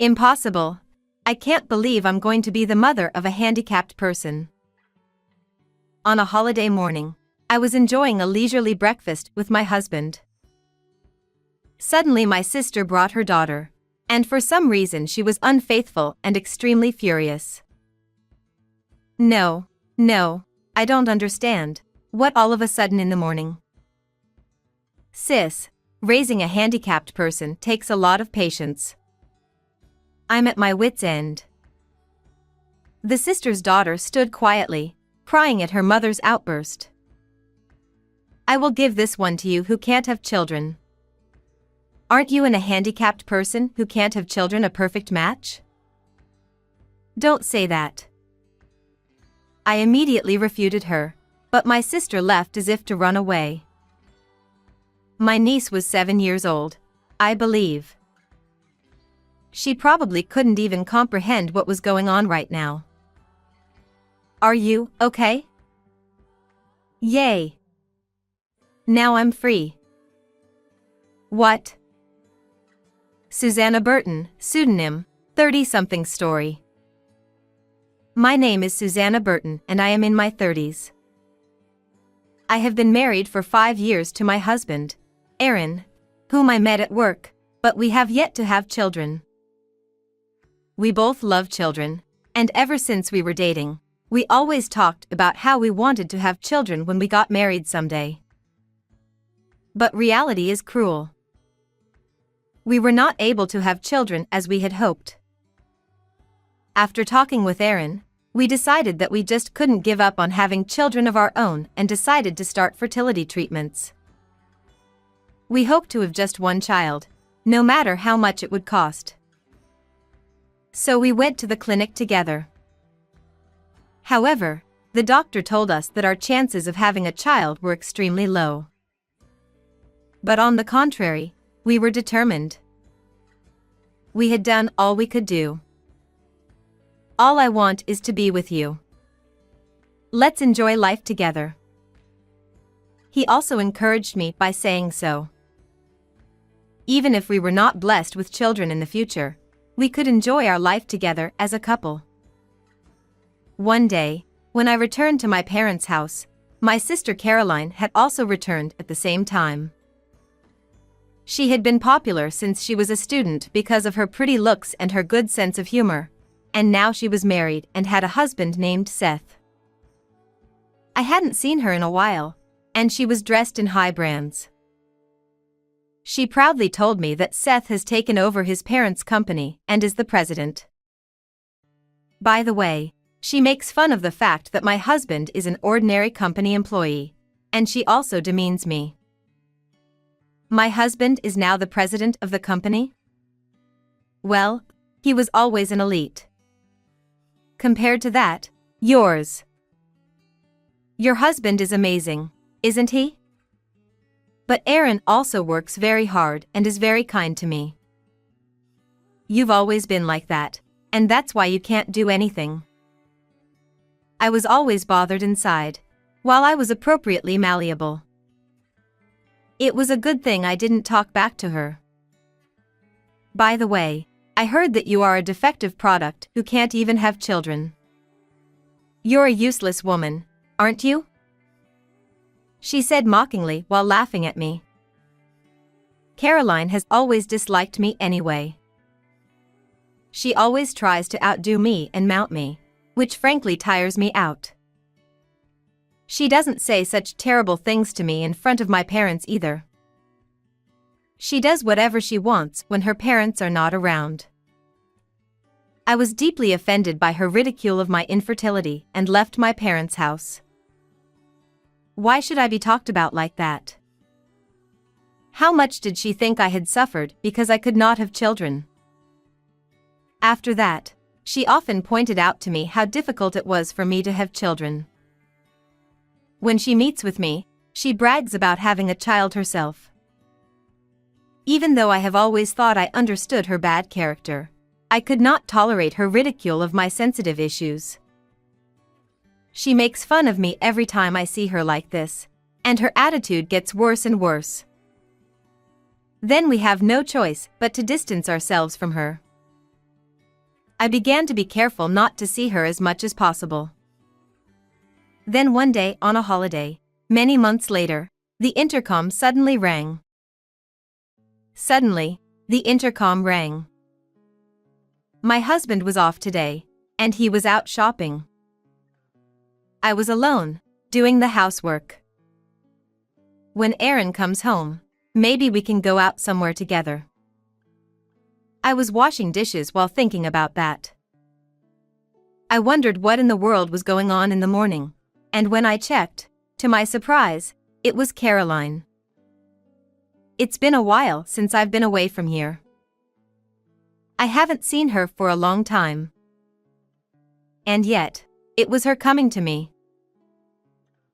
Impossible. I can't believe I'm going to be the mother of a handicapped person. On a holiday morning, I was enjoying a leisurely breakfast with my husband. Suddenly my sister brought her daughter, and for some reason she was unfaithful and extremely furious. No, I don't understand. What all of a sudden in the morning? Sis, raising a handicapped person takes a lot of patience. I'm at my wit's end. The sister's daughter stood quietly, crying at her mother's outburst. I will give this one to you who can't have children. Aren't you and a handicapped person who can't have children a perfect match? Don't say that. I immediately refuted her, but my sister left as if to run away. My niece was 7 years old, I believe. She probably couldn't even comprehend what was going on right now. Are you okay? Yay! Now I'm free. What? Susanna Burton, pseudonym, 30-something story. My name is Susanna Burton and I am in my 30s. I have been married for 5 years to my husband, Aaron, whom I met at work, but we have yet to have children. We both love children, and ever since we were dating, we always talked about how we wanted to have children when we got married someday. But reality is cruel. We were not able to have children as we had hoped. After talking with Aaron, we decided that we just couldn't give up on having children of our own and decided to start fertility treatments. We hoped to have just one child, no matter how much it would cost. So we went to the clinic together. However, the doctor told us that our chances of having a child were extremely low. But on the contrary, we were determined. We had done all we could do. All I want is to be with you. Let's enjoy life together. He also encouraged me by saying so. Even if we were not blessed with children in the future, we could enjoy our life together as a couple. One day, when I returned to my parents' house, my sister Caroline had also returned at the same time. She had been popular since she was a student because of her pretty looks and her good sense of humor, and now she was married and had a husband named Seth. I hadn't seen her in a while, and she was dressed in high brands. She proudly told me that Seth has taken over his parents' company and is the president. By the way, she makes fun of the fact that my husband is an ordinary company employee, and she also demeans me. My husband is now the president of the company? Well, he was always an elite. Compared to that, yours. Your husband is amazing, isn't he? But Aaron also works very hard and is very kind to me. You've always been like that, and that's why you can't do anything. I was always bothered inside, while I was appropriately malleable. It was a good thing I didn't talk back to her. By the way, I heard that you are a defective product who can't even have children. You're a useless woman, aren't you? She said mockingly while laughing at me. Caroline has always disliked me anyway. She always tries to outdo me and mount me, which frankly tires me out. She doesn't say such terrible things to me in front of my parents either. She does whatever she wants when her parents are not around. I was deeply offended by her ridicule of my infertility and left my parents' house. Why should I be talked about like that? How much did she think I had suffered because I could not have children? After that, she often pointed out to me how difficult it was for me to have children. When she meets with me, she brags about having a child herself. Even though I have always thought I understood her bad character, I could not tolerate her ridicule of my sensitive issues. She makes fun of me every time I see her like this, and her attitude gets worse and worse. Then we have no choice but to distance ourselves from her. I began to be careful not to see her as much as possible. Then one day on a holiday, many months later, the intercom suddenly rang. Suddenly, the intercom rang. My husband was off today, and he was out shopping. I was alone, doing the housework. When Aaron comes home, maybe we can go out somewhere together. I was washing dishes while thinking about that. I wondered what in the world was going on in the morning, and when I checked, to my surprise, it was Caroline. It's been a while since I've been away from here. I haven't seen her for a long time. And yet, it was her coming to me.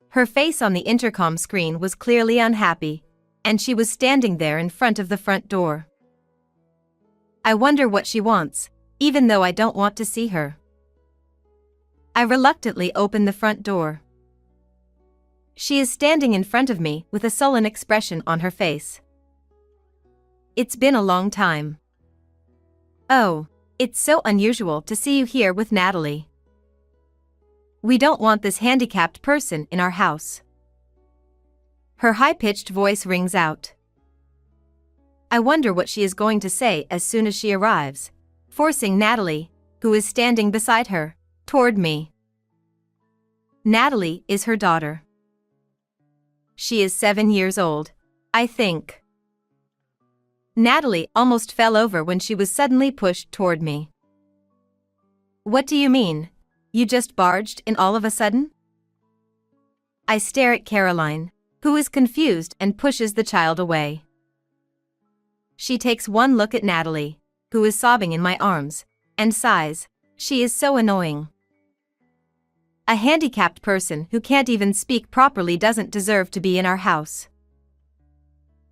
Her face on the intercom screen was clearly unhappy, and she was standing there in front of the front door. I wonder what she wants, even though I don't want to see her. I reluctantly open the front door. She is standing in front of me with a sullen expression on her face. It's been a long time. Oh, it's so unusual to see you here with Natalie. We don't want this handicapped person in our house. Her high-pitched voice rings out. I wonder what she is going to say as soon as she arrives, forcing Natalie, who is standing beside her, toward me. Natalie is her daughter. She is 7 years old, I think. Natalie almost fell over when she was suddenly pushed toward me. What do you mean? You just barged in all of a sudden? I stare at Caroline, who is confused and pushes the child away. She takes one look at Natalie, who is sobbing in my arms, and sighs. She is so annoying. A handicapped person who can't even speak properly doesn't deserve to be in our house.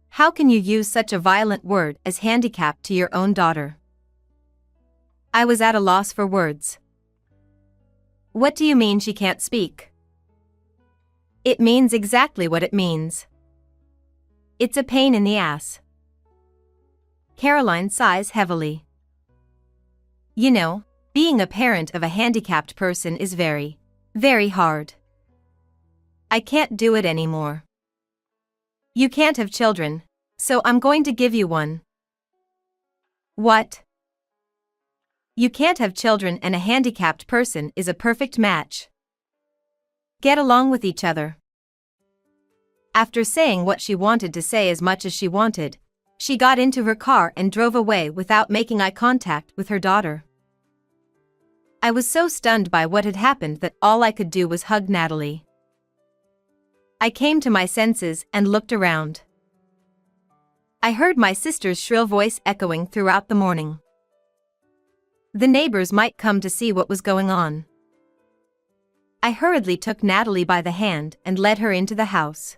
How can you use such a violent word as handicapped to your own daughter? I was at a loss for words. What do you mean she can't speak? It means exactly what it means. It's a pain in the ass. Caroline sighs heavily. You know, being a parent of a handicapped person is very, very hard. I can't do it anymore. You can't have children, so I'm going to give you one. What? You can't have children and a handicapped person is a perfect match. Get along with each other. After saying what she wanted to say as much as she wanted, she got into her car and drove away without making eye contact with her daughter. I was so stunned by what had happened that all I could do was hug Natalie. I came to my senses and looked around. I heard my sister's shrill voice echoing throughout the morning. The neighbors might come to see what was going on. I hurriedly took Natalie by the hand and led her into the house.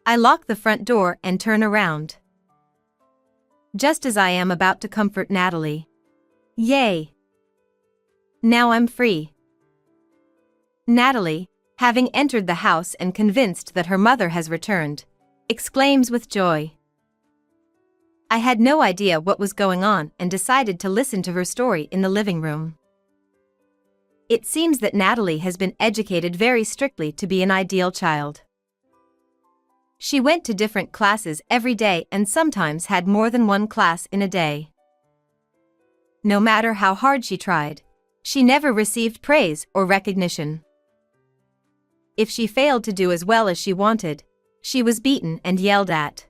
I lock the front door and turn around. Just as I am about to comfort Natalie. Yay! Now I'm free. Natalie, having entered the house and convinced that her mother has returned, exclaims with joy. I had no idea what was going on and decided to listen to her story in the living room. It seems that Natalie has been educated very strictly to be an ideal child. She went to different classes every day and sometimes had more than one class in a day. No matter how hard she tried, she never received praise or recognition. If she failed to do as well as she wanted, she was beaten and yelled at.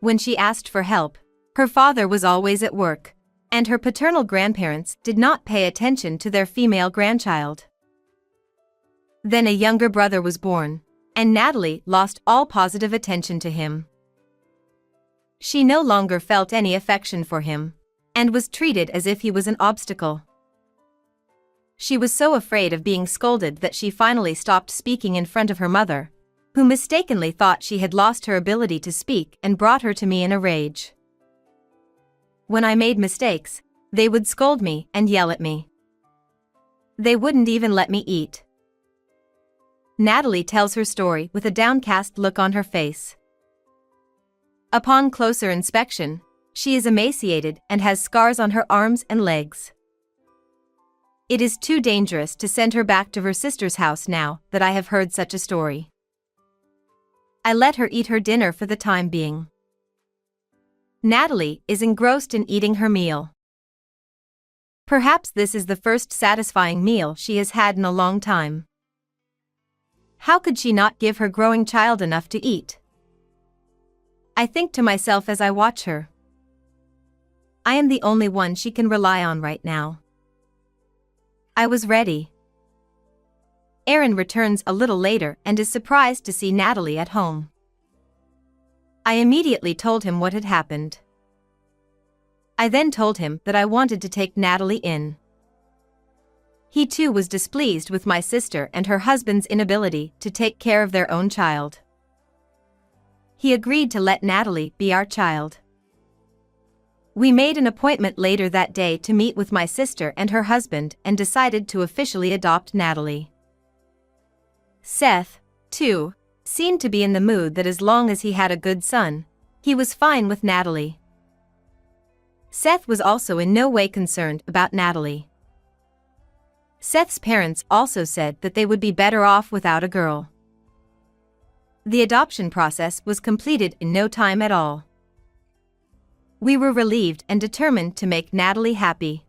When she asked for help, her father was always at work, and her paternal grandparents did not pay attention to their female grandchild. Then a younger brother was born, and Natalie lost all positive attention to him. She no longer felt any affection for him, and was treated as if he was an obstacle. She was so afraid of being scolded that she finally stopped speaking in front of her mother, who mistakenly thought she had lost her ability to speak and brought her to me in a rage. When I made mistakes, they would scold me and yell at me. They wouldn't even let me eat. Natalie tells her story with a downcast look on her face. Upon closer inspection, She is emaciated and has scars on her arms and legs. It is too dangerous to send her back to her sister's house now that I have heard such a story. I let her eat her dinner for the time being. Natalie is engrossed in eating her meal. Perhaps this is the first satisfying meal she has had in a long time. How could she not give her growing child enough to eat? I think to myself as I watch her. I am the only one she can rely on right now. I was ready. Aaron returns a little later and is surprised to see Natalie at home. I immediately told him what had happened. I then told him that I wanted to take Natalie in. He too was displeased with my sister and her husband's inability to take care of their own child. He agreed to let Natalie be our child. We made an appointment later that day to meet with my sister and her husband and decided to officially adopt Natalie. Seth, too, seemed to be in the mood that as long as he had a good son, he was fine with Natalie. Seth was also in no way concerned about Natalie. Seth's parents also said that they would be better off without a girl. The adoption process was completed in no time at all. We were relieved and determined to make Natalie happy.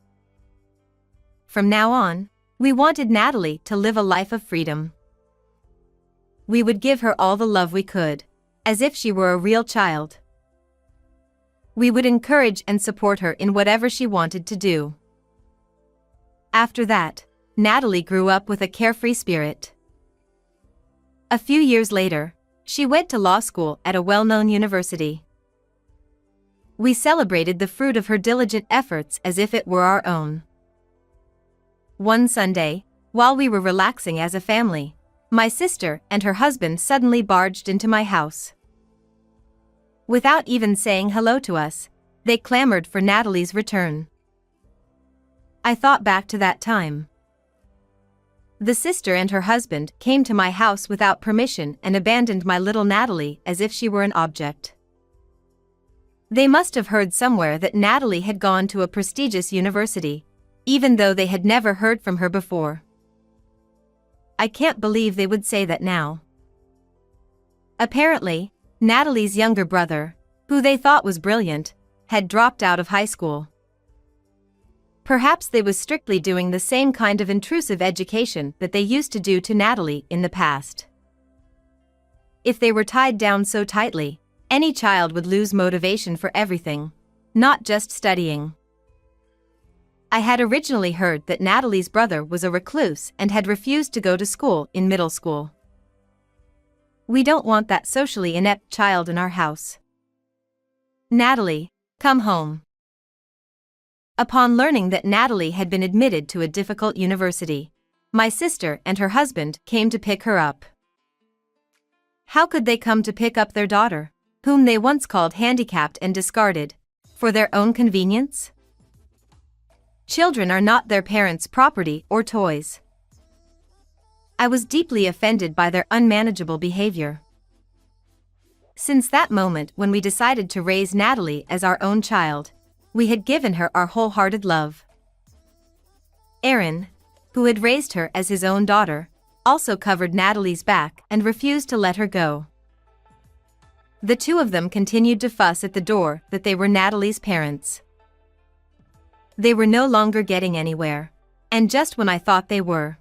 From now on, we wanted Natalie to live a life of freedom. We would give her all the love we could, as if she were a real child. We would encourage and support her in whatever she wanted to do. After that, Natalie grew up with a carefree spirit. A few years later, she went to law school at a well-known university. We celebrated the fruit of her diligent efforts as if it were our own. One Sunday, while we were relaxing as a family, my sister and her husband suddenly barged into my house. Without even saying hello to us, they clamored for Natalie's return. I thought back to that time. The sister and her husband came to my house without permission and abandoned my little Natalie as if she were an object. They must have heard somewhere that Natalie had gone to a prestigious university, even though they had never heard from her before. I can't believe they would say that now. Apparently, Natalie's younger brother, who they thought was brilliant, had dropped out of high school. Perhaps they was strictly doing the same kind of intrusive education that they used to do to Natalie in the past. If they were tied down so tightly, any child would lose motivation for everything, not just studying. I had originally heard that Natalie's brother was a recluse and had refused to go to school in middle school. We don't want that socially inept child in our house. Natalie, come home. Upon learning that Natalie had been admitted to a difficult university, my sister and her husband came to pick her up. How could they come to pick up their daughter, whom they once called handicapped and discarded, for their own convenience? Children are not their parents' property or toys. I was deeply offended by their unmanageable behavior. Since that moment when we decided to raise Natalie as our own child, we had given her our wholehearted love. Aaron, who had raised her as his own daughter, also covered Natalie's back and refused to let her go. The two of them continued to fuss at the door that they were Natalie's parents. They were no longer getting anywhere, and just when I thought they were.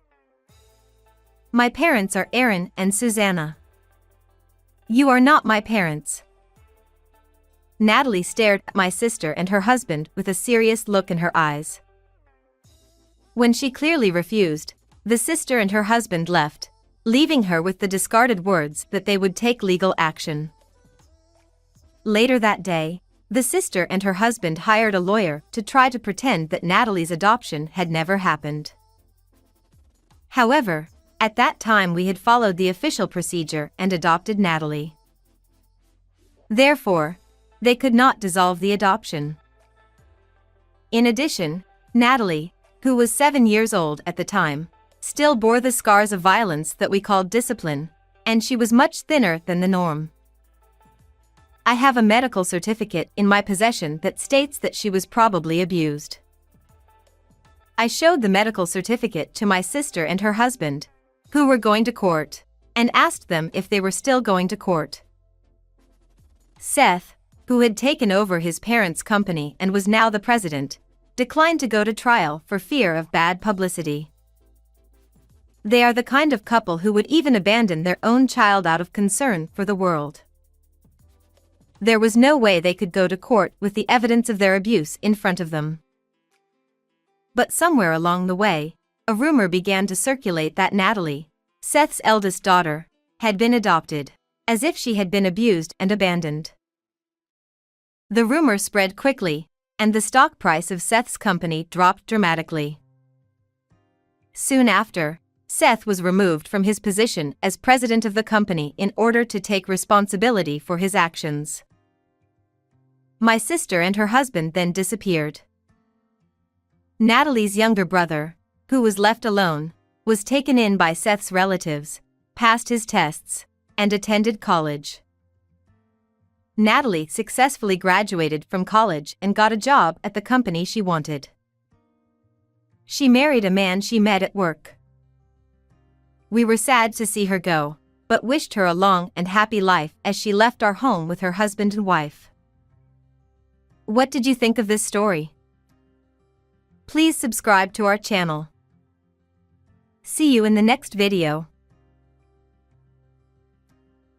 My parents are Aaron and Susanna. You are not my parents. Natalie stared at my sister and her husband with a serious look in her eyes. When she clearly refused, the sister and her husband left, leaving her with the discarded words that they would take legal action. Later that day, the sister and her husband hired a lawyer to try to pretend that Natalie's adoption had never happened. However, at that time we had followed the official procedure and adopted Natalie. Therefore, they could not dissolve the adoption. In addition, Natalie, who was 7 years old at the time, still bore the scars of violence that we called discipline, and she was much thinner than the norm. I have a medical certificate in my possession that states that she was probably abused. I showed the medical certificate to my sister and her husband, who were going to court, and asked them if they were still going to court. Seth, who had taken over his parents' company and was now the president, declined to go to trial for fear of bad publicity. They are the kind of couple who would even abandon their own child out of concern for the world. There was no way they could go to court with the evidence of their abuse in front of them. But somewhere along the way, a rumor began to circulate that Natalie, Seth's eldest daughter, had been adopted, as if she had been abused and abandoned. The rumor spread quickly, and the stock price of Seth's company dropped dramatically. Soon after, Seth was removed from his position as president of the company in order to take responsibility for his actions. My sister and her husband then disappeared. Natalie's younger brother, who was left alone, was taken in by Seth's relatives, passed his tests, and attended college. Natalie successfully graduated from college and got a job at the company she wanted. She married a man she met at work. We were sad to see her go, but wished her a long and happy life as she left our home with her husband and wife. What did you think of this story? Please subscribe to our channel. See you in the next video.